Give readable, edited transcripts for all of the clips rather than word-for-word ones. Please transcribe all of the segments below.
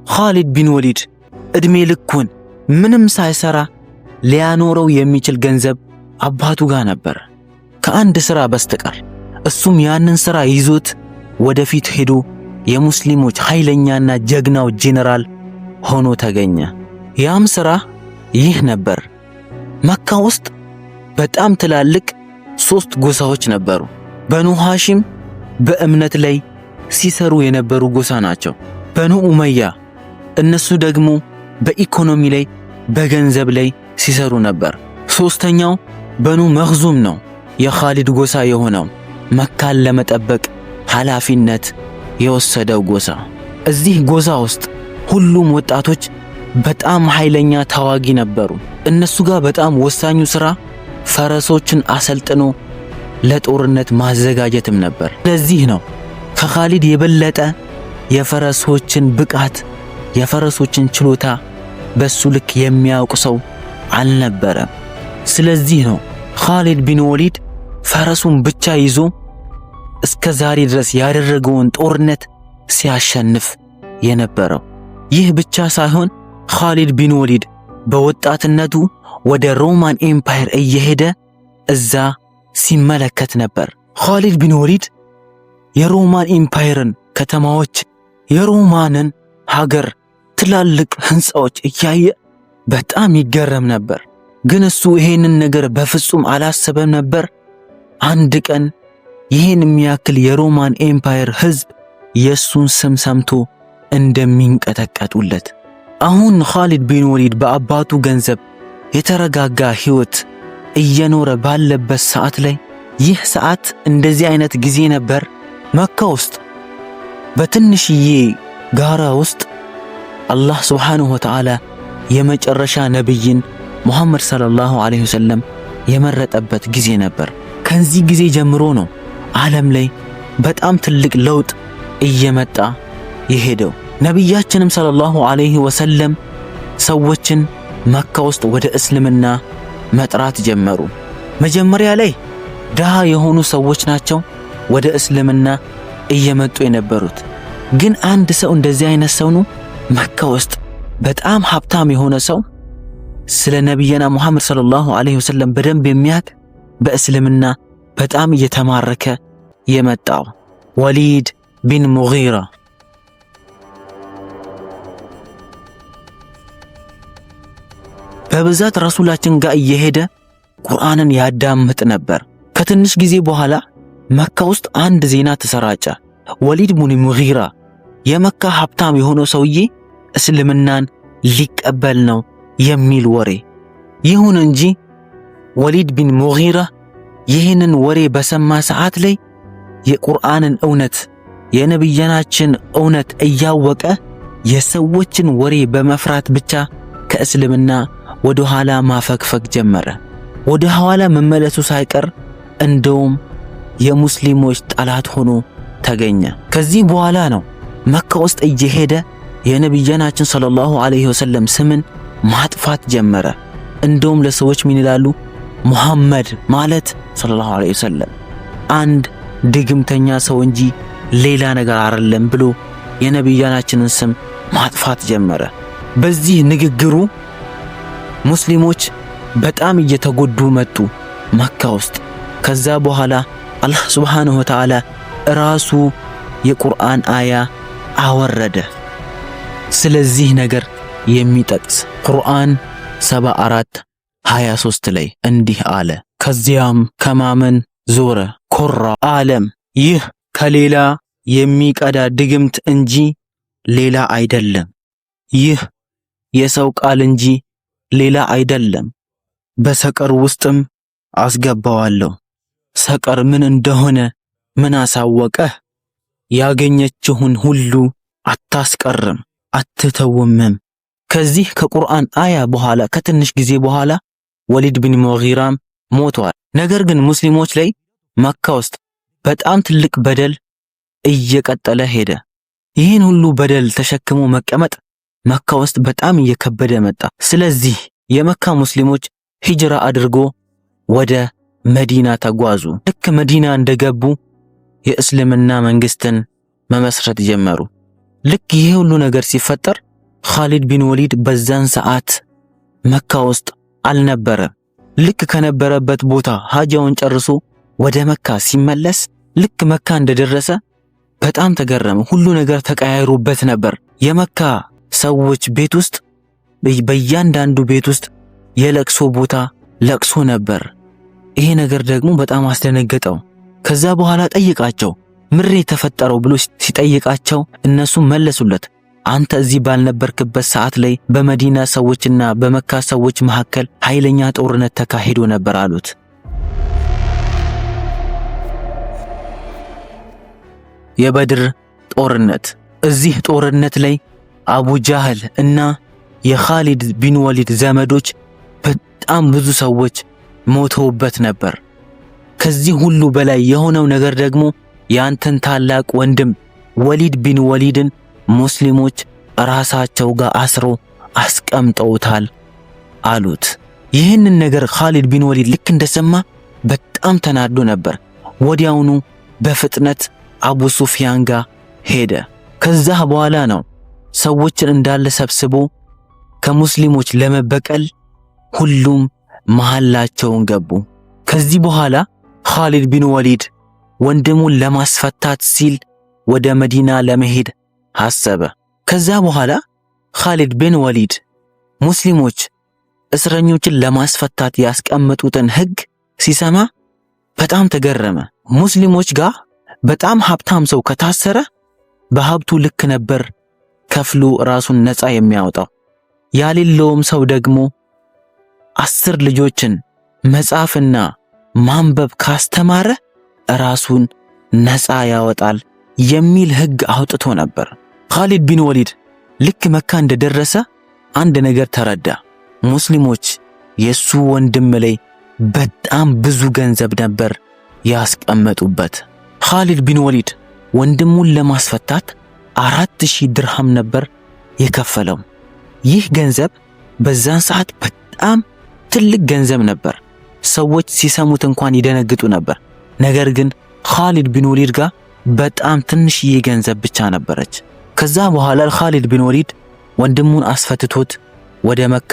ኻሊድ ቢን ወሊድ እድሜ ልኩን ምንም ሳይሰራ ሊያኖረው የሚችል ገንዘብ አባቱ ጋር ነበር ከአንድ ሥራ በስተቀር። እሱም ያንን ሥራ ይዞት ወደፊት ሄዶ የሙስሊሞች ኃይለኛና ጀግናው ጄኔራል ሆኖ ተገኘ። ያም ሥራ ይህ ነበር። መካ ውስጥ በጣም ትላልቅ 3 ጎሳዎች ነበሩ። በኑ ሃሺም በእምነት ላይ ሲሰሩ የነበሩ ጎሳ ናቸው። በኑ ኡመያ እነሱ ደግሞ በኢኮኖሚ ላይ በገንዘብ ላይ ሲሰሩ ነበር። ሶስተኛው በኑ መኽዙም ነው፣ የኻሊድ ጎሳ የሆነው መካን ለመጠበቅ ኃላፊነት የወሰደው ጎሳ። እዚህ ጎሳ ውስጥ ሁሉም ወጣቶች በጣም ኃይለኛ ተዋጊ ነበሩ። እነሱ ጋር በጣም ወሳኙ ሥራ ፈረሶችን አሰልጥኖ ለጦርነት ማዘጋጀትም ነበር። ለዚህ ነው ከኻሊድ የበለጠ የፈረሶችን ብቃት የፈረሶችን ችሎታ በሱ ልክ የሚያውቅ ሰው አልነበረም። ስለዚህ ነው ኻሊድ ቢን ወሊድ ፈረሱን ብቻ ይዞ እስከ ዛሬ ድረስ ያደረገውን ጦርነት ሲያሸንፍ የነበረው። ይህ ብቻ ሳይሆን ኻሊድ ቢን ወሊድ በወጣትነቱ ወደ ሮማን ኤምፓየር እየሄደ እዛ ሲመለከት ነበር። ኻሊድ ቢን ወሊድ የሮማን ኤምፓየርን ከተማዎች፣ የሮማንን ሀገር ትላልቅ ህንፃዎች እያየ በጣም ይገረም ነበር። ግን እሱ ይሄንን ነገር በፍጹም አላሰበም ነበር። አንድ ቀን ይሄን የሚያክል የሮማን ኤምፓየር ህዝብ የሱን ስም ሰምቶ እንደሚንቀጠቀጡለት። አሁን ኻሊድ ቢን ወሊድ በአባቱ ገንዘብ የተረጋጋ ህይወት እየኖረ ባለበት ሰዓት ላይ ይህ ሰዓት እንደዚህ አይነት ጊዜ ነበር። መካ ውስጥ በትንሽዬ ጋራ ውስጥ አላህ ሱብሓነሁ ወተዓላ የመጨረሻ ነብይን ሙሐመድ ሰለላሁ ዐለይሂ ወሰለም የመረጠበት ጊዜ ነበር። ከዚህ ጊዜ ጀምሮ ነው ዓለም ላይ በጣም ትልቅ ለውጥ እየመጣ የሄደው። ነብያችንም ሰለላሁ ዐለይሂ ወሰለም ሰዎችን መካ ውስጥ ወደ እስልምና መጥራት ጀመሩ። መጀመሪያ ላይ ድሃ የሆኑ ሰዎች ናቸው ወደ እስልምና እየመጡ የነበሩት። ግን አንድ ሰው እንደዚህ አይነት ሰው ነው መካ ውስጥ በጣም ሀብታም የሆነ ሰው ስለ ነብይና ሙሐመድ ሰለላሁ ዐለይሂ ወሰለም በደንብ የሚያውቅ በእስልምና በጣም እየተማረከ የመጣው ወሊድ ቢን ሙጊራ። በብዛት ረሱላችን ጋር እየሄደ ቁርአንን ያዳምጥ ነበር። ከትንሽ ጊዜ በኋላ መካ ውስጥ አንድ ዜና ተሰራጨ። ወሊድ ቢን ሙጊራ የመካ ሀብታም የሆነው ሰውዬ እስልምናን ሊቀበል ነው የሚል ወሬ። ይሁን እንጂ ወሊድ ቢን ሙጊራ ይህንን ወሬ በሰማ ሰዓት ላይ የቁርአንን እውነት የነብያችን እውነት እያወቀ የሰዎችን ወሬ በመፍራት ብቻ ከእስልምና ወደ ኋላ ማፈግፈግ ጀመረ። ወደ ኋላ መመለሱ ሳይቀር እንደውም የሙስሊሞች ጠላት ሆኖ ተገኘ። ከዚህ በኋላ ነው መካ ውስጥ እየሄደ የነብያችን ሰለላሁ ዐለይሂ ወሰለም ስምን ማጥፋት ጀመረ። እንደውም ለሰዎች ምን ይላሉ? ሙሐመድ ማለት ሰለላሁ ዐለይሂ ወሰለም አንድ ድግምተኛ ሰው እንጂ ሌላ ነገር አይደለም ብሎ የነብያችንን ስም ማጥፋት ጀመረ። በዚህ ንግግሩ ሙስሊሞች በጣም እየተጎዱ መጡ መካ ውስጥ። ከዛ በኋላ አላህ ሱብሓነሁ ወተዓላ ራሱ የቁርአን አያ አወረደ ስለዚህ ነገር የሚጠቅስ ቁርአን 74:23 ላይ እንዲህ አለ። ከዚያም ከማመን ዞረ ኮራ ዓለም ይህ ከሌላ የሚቀዳ ድግምት እንጂ ሌላ አይደለም። ይህ የሰው ቃል እንጂ ሌላ አይደለም። በሰቀር ውስጥም አስገባዋለሁ። ሰቀር ምን እንደሆነ ምን አሳወቀህ? ያገኘችሁን ሁሉ አታስቀርም አትተውምም። ከዚህ ከቁርአን አያ በኋላ ከትንሽ ጊዜ በኋላ ወሊድ ቢን ሙጊራም ሞቷል። ነገር ግን ሙስሊሞች ላይ መካ ውስጥ በጣም ትልቅ በደል እየቀጠለ ሄደ። ይህን ሁሉ በደል ተሸክሞ መቀመጥ መካ ውስጥ በጣም እየከበደ መጣ። ስለዚህ የመካ ሙስሊሞች ሂጅራ አድርጎ ወደ መዲና ተጓዙ። ልክ መዲና እንደገቡ የእስልምና መንግስትን መመስረት ጀመሩ። ልክ ይሄ ሁሉ ነገር ሲፈጠር ኻሊድ ቢን ወሊድ በዛን ሰዓት መካ ውስጥ አልነበረም። ልክ ከነበረበት ቦታ ሀጃውን ጨርሶ ወደ መካ ሲመለስ ልክ መካ እንደደረሰ በጣም ተገረመ። ሁሉ ነገር ተቀያይሮበት ነበር። የመካ ሰዎች ቤት ውስጥ በእያንዳንዱ ቤት ውስጥ የለቅሶ ቦታ ለቅሶ ነበር። ይሄ ነገር ደግሞ በጣም አስደነገጠው። ከዛ በኋላ ጠይቃቸው ምሬ ተፈጠረው ብሎ ሲጠይቃቸው እነሱም መለሱለት አንተ እዚህ ባልነበርክበት ሰዓት ላይ በመዲና ሰዎችና በመካ ሰዎች መካከል ኃይለኛ ጦርነት ተካሂዶ ነበር አሉት። የበድር ጦርነት። እዚህ ጦርነት ላይ አቡ ጃህል እና የኻሊድ ቢን ወሊድ ዘመዶች በጣም ብዙ ሰዎች ሞተውበት ነበር። ከዚህ ሁሉ በላይ የሆነው ነገር ደግሞ ያንተን ታላቅ ወንድም ወሊድ ቢን ወሊድን ሙስሊሞች ራሳቸው ጋር አስሮ አስቀምጠውታል አሉት። ይህንን ነገር ኻሊድ ቢን ወሊድ ልክ እንደሰማ በጣም ተናዶ ነበር። ወዲያውኑ በፍጥነት አቡ ሱፊያን ጋር ሄደ። ከዛ በኋላ ነው ሰዎችን እንዳለ ሰብስቦ ከሙስሊሞች ለመበቀል ሁሉም መሐላቸውን ገቡ። ከዚህ በኋላ ኻሊድ ቢን ወሊድ ወንድሙን ለማስፈታት ሲል ወደ መዲና ለመሄድ አሰበ። ከዛ በኋላ ኻሊድ ቢን ወሊድ ሙስሊሞች እስረኞችን ለማስፈታት ያስቀመጡትን ሕግ ሲሰማ በጣም ተገረመ። ሙስሊሞች ጋር በጣም ሀብታም ሰው ከታሰረ በሀብቱ ልክ ነበር ከፍሎ ራሱን ነፃ የሚያወጣው። ያሌለውም ሰው ደግሞ 10 ልጆችን መጻፍና ማንበብ ካስተማረ ራሱን ነፃ ያወጣል የሚል ሕግ አውጥቶ ነበር። ኻሊድ ቢን ወሊድ ልክ መካ እንደደረሰ አንድ ነገር ተረዳ። ሙስሊሞች የሱ ወንድም ላይ በጣም ብዙ ገንዘብ ነበር ያስቀመጡበት። ኻሊድ ቢን ወሊድ ወንድሙን ለማስፈታት 4000 ድርሃም ነበር የከፈለው። ይህ ገንዘብ በዛን ሰዓት በጣም ትልቅ ገንዘብ ነበር። ሰዎች ሲሰሙት እንኳን ይደነግጡ ነበር። ነገር ግን ኻሊድ ቢን ወሊድ ጋር በጣም ትንሽዬ ገንዘብ ብቻ ነበረች። ከዛ በኋላ ኻሊድ ቢን ወሊድ ወንድሙን አስፈትቶት ወደ መካ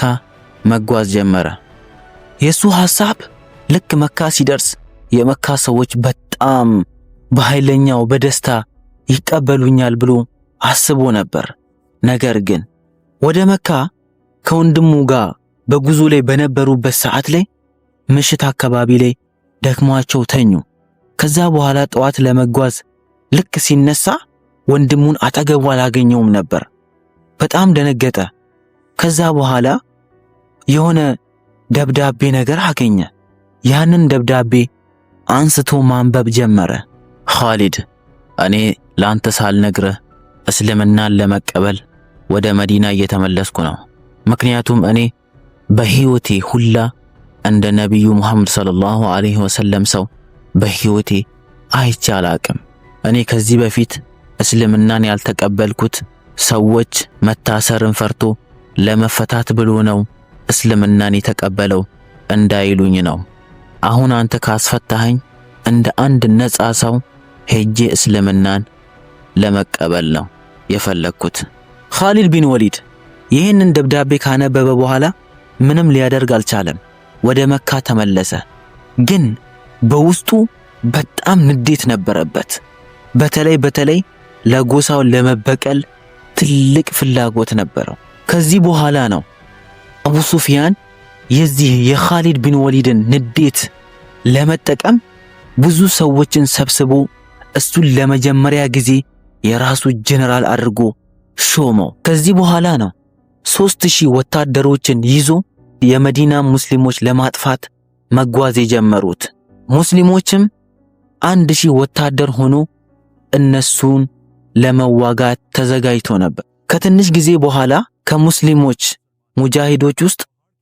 መጓዝ ጀመረ። የሱ ሐሳብ ልክ መካ ሲደርስ የመካ ሰዎች በጣም በኃይለኛው በደስታ ይቀበሉኛል ብሎ አስቦ ነበር። ነገር ግን ወደ መካ ከወንድሙ ጋር በጉዞ ላይ በነበሩበት ሰዓት ላይ ምሽት አካባቢ ላይ ደክሟቸው ተኙ። ከዛ በኋላ ጠዋት ለመጓዝ ልክ ሲነሳ ወንድሙን አጠገቡ አላገኘውም ነበር። በጣም ደነገጠ። ከዛ በኋላ የሆነ ደብዳቤ ነገር አገኘ። ያንን ደብዳቤ አንስቶ ማንበብ ጀመረ። ኻሊድ እኔ ላንተ ሳልነግርህ እስልምናን ለመቀበል ወደ መዲና እየተመለስኩ ነው። ምክንያቱም እኔ በህይወቴ ሁላ እንደ ነብዩ ሙሐመድ ሰለላሁ ዐለይሂ ወሰለም ሰው በህይወቴ አይቼ አላቅም። እኔ ከዚህ በፊት እስልምናን ያልተቀበልኩት ሰዎች መታሰርን ፈርቶ ለመፈታት ብሎ ነው እስልምናን የተቀበለው እንዳይሉኝ ነው። አሁን አንተ ካስፈታኸኝ እንደ አንድ ነፃ ሰው ሄጄ እስልምናን ለመቀበል ነው የፈለኩት። ኻሊድ ቢን ወሊድ ይህንን ደብዳቤ ካነበበ በኋላ ምንም ሊያደርግ አልቻለም። ወደ መካ ተመለሰ። ግን በውስጡ በጣም ንዴት ነበረበት። በተለይ ለጎሳው ለመበቀል ትልቅ ፍላጎት ነበረው። ከዚህ በኋላ ነው አቡ ሱፊያን የዚህ የኻሊድ ቢን ወሊድን ንዴት ለመጠቀም ብዙ ሰዎችን ሰብስቦ እሱን ለመጀመሪያ ጊዜ የራሱ ጀነራል አድርጎ ሾመው። ከዚህ በኋላ ነው 3000 ወታደሮችን ይዞ የመዲና ሙስሊሞች ለማጥፋት መጓዝ የጀመሩት። ሙስሊሞችም 1000 ወታደር ሆኖ እነሱን ለመዋጋት ተዘጋጅቶ ነበር። ከትንሽ ጊዜ በኋላ ከሙስሊሞች ሙጃሂዶች ውስጥ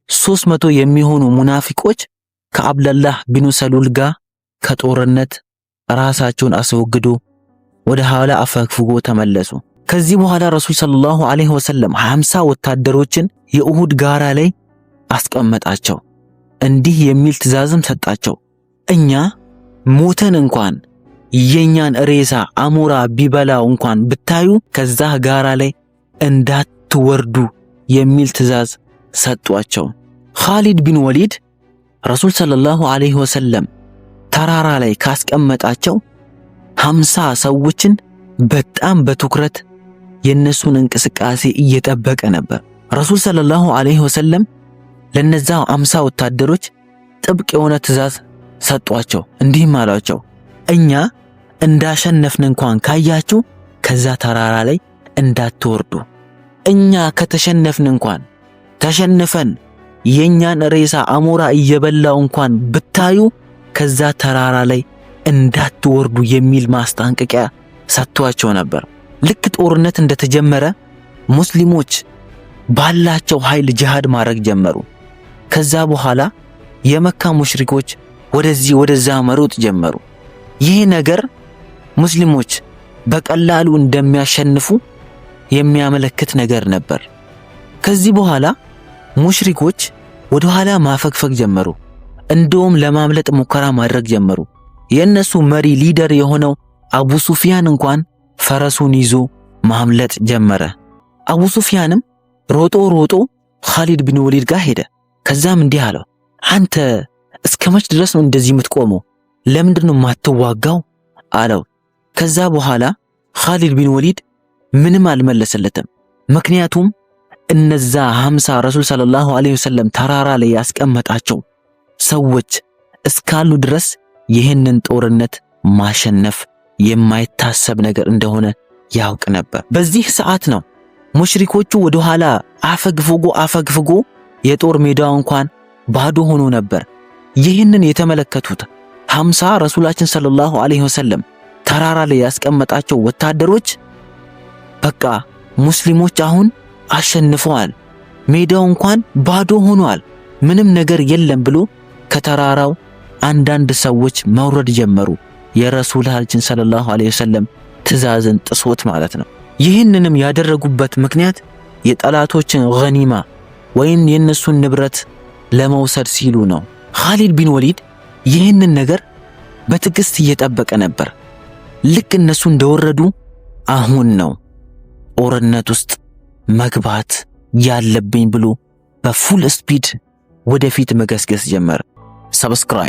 300 የሚሆኑ ሙናፊቆች ከአብደላህ ቢኑ ሰሉል ጋር ከጦርነት ራሳቸውን አስወግዶ ወደ ኋላ አፈግፍጎ ተመለሱ። ከዚህ በኋላ ረሱል ሰለላሁ ዐለይሂ ወሰለም 50 ወታደሮችን የኡሁድ ጋራ ላይ አስቀመጣቸው። እንዲህ የሚል ትእዛዝም ሰጣቸው፣ እኛ ሞተን እንኳን የኛን ሬሳ አሞራ ቢበላው እንኳን ብታዩ ከዛ ጋራ ላይ እንዳትወርዱ የሚል ትዕዛዝ ሰጧቸው። ኻሊድ ቢን ወሊድ ረሱል ሰለላሁ ዐለይሂ ወሰለም ተራራ ላይ ካስቀመጣቸው 50 ሰዎችን በጣም በትኩረት የነሱን እንቅስቃሴ እየጠበቀ ነበር። ረሱል ሰለላሁ ዐለይሂ ወሰለም ለነዛ 50 ወታደሮች ጥብቅ የሆነ ትዕዛዝ ሰጧቸው። እንዲህም አሏቸው፣ እኛ እንዳሸነፍን እንኳን ካያችሁ ከዛ ተራራ ላይ እንዳትወርዱ። እኛ ከተሸነፍን እንኳን ተሸንፈን የኛን ሬሳ አሞራ እየበላው እንኳን ብታዩ ከዛ ተራራ ላይ እንዳትወርዱ የሚል ማስጠንቀቂያ ሰጥቷቸው ነበር። ልክ ጦርነት እንደተጀመረ ሙስሊሞች ባላቸው ኃይል ጂሃድ ማድረግ ጀመሩ። ከዛ በኋላ የመካ ሙሽሪኮች ወደዚህ ወደዛ መሮጥ ጀመሩ። ይህ ነገር ሙስሊሞች በቀላሉ እንደሚያሸንፉ የሚያመለክት ነገር ነበር። ከዚህ በኋላ ሙሽሪኮች ወደ ኋላ ማፈግፈግ ጀመሩ። እንደውም ለማምለጥ ሙከራ ማድረግ ጀመሩ። የነሱ መሪ ሊደር የሆነው አቡ ሱፊያን እንኳን ፈረሱን ይዞ ማምለጥ ጀመረ። አቡ ሱፊያንም ሮጦ ኻሊድ ቢን ወሊድ ጋር ሄደ። ከዛም እንዲህ አለው፣ አንተ እስከ መች ድረስ ነው እንደዚህ የምትቆመው? ለምንድነው የማትዋጋው አለው። ከዛ በኋላ ኻሊድ ቢን ወሊድ ምንም አልመለሰለትም። ምክንያቱም እነዛ 50 ረሱል ሰለላሁ ዐለይሂ ወሰለም ተራራ ላይ ያስቀመጣቸው ሰዎች እስካሉ ድረስ ይህንን ጦርነት ማሸነፍ የማይታሰብ ነገር እንደሆነ ያውቅ ነበር። በዚህ ሰዓት ነው ሙሽሪኮቹ ወደ ኋላ አፈግፍጎ የጦር ሜዳው እንኳን ባዶ ሆኖ ነበር። ይህንን የተመለከቱት 50 ረሱላችን ሰለላሁ ዐለይሂ ወሰለም ተራራ ላይ ያስቀመጣቸው ወታደሮች በቃ ሙስሊሞች አሁን አሸንፈዋል፣ ሜዳው እንኳን ባዶ ሆኗል፣ ምንም ነገር የለም ብሎ ከተራራው አንዳንድ ሰዎች መውረድ ጀመሩ። የረሱላችን ሰለላሁ ዐለይሂ ወሰለም ትዕዛዝን ጥሶት ማለት ነው። ይህንንም ያደረጉበት ምክንያት የጠላቶችን ገኒማ ወይም የነሱን ንብረት ለመውሰድ ሲሉ ነው። ኻሊድ ቢን ወሊድ ይህንን ነገር በትዕግስት እየጠበቀ ነበር። ልክ እነሱ እንደወረዱ አሁን ነው ጦርነት ውስጥ መግባት ያለብኝ ብሎ በፉል ስፒድ ወደፊት መገስገስ ጀመረ። ሰብስክራይብ